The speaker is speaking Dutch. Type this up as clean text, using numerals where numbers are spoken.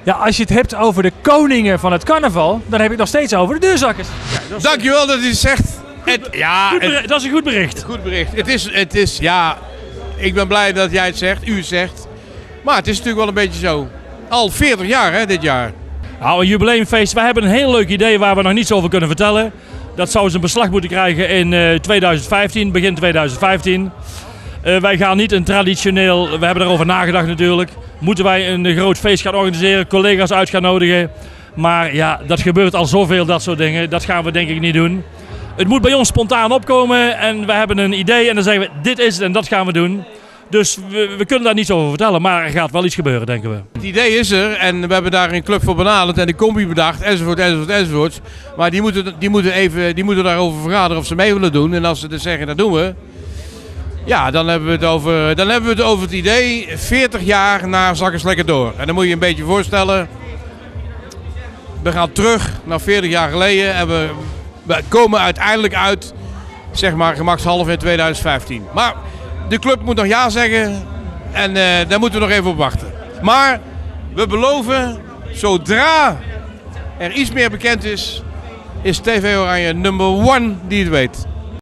Ja, als je het hebt over de koningen van het carnaval, dan heb je het nog steeds over de deurzakkers. Ja, Dankjewel dat u het zegt. dat is een goed bericht. Goed bericht. Ik ben blij dat jij het zegt, u het zegt. Maar het is natuurlijk wel een beetje zo. Al 40 jaar hè, dit jaar. Nou, een jubileumfeest. Wij hebben een heel leuk idee waar we nog niets over kunnen vertellen. Dat zou zijn beslag moeten krijgen in 2015, begin 2015. Wij gaan niet een traditioneel, we hebben erover nagedacht natuurlijk. Moeten wij een groot feest gaan organiseren, collega's uit gaan nodigen. Maar ja, dat gebeurt al zoveel, dat soort dingen. Dat gaan we denk ik niet doen. Het moet bij ons spontaan opkomen en we hebben een idee en dan zeggen we dit is het en dat gaan we doen. Dus we kunnen daar niets over vertellen, maar er gaat wel iets gebeuren, denken we. Het idee is er en we hebben daar een club voor benaderd en de combi bedacht, enzovoort. Maar die moeten daarover vergaderen of ze mee willen doen. En als ze dus zeggen, dat doen we. Ja, dan hebben we het over het idee 40 jaar na Zakkers Lekker Door. En dan moet je een beetje voorstellen. We gaan terug naar 40 jaar geleden en we komen uiteindelijk uit, zeg maar, gemakshalve in 2015. Maar de club moet nog ja zeggen en daar moeten we nog even op wachten. Maar we beloven, zodra er iets meer bekend is TV Oranje number 1 die het weet.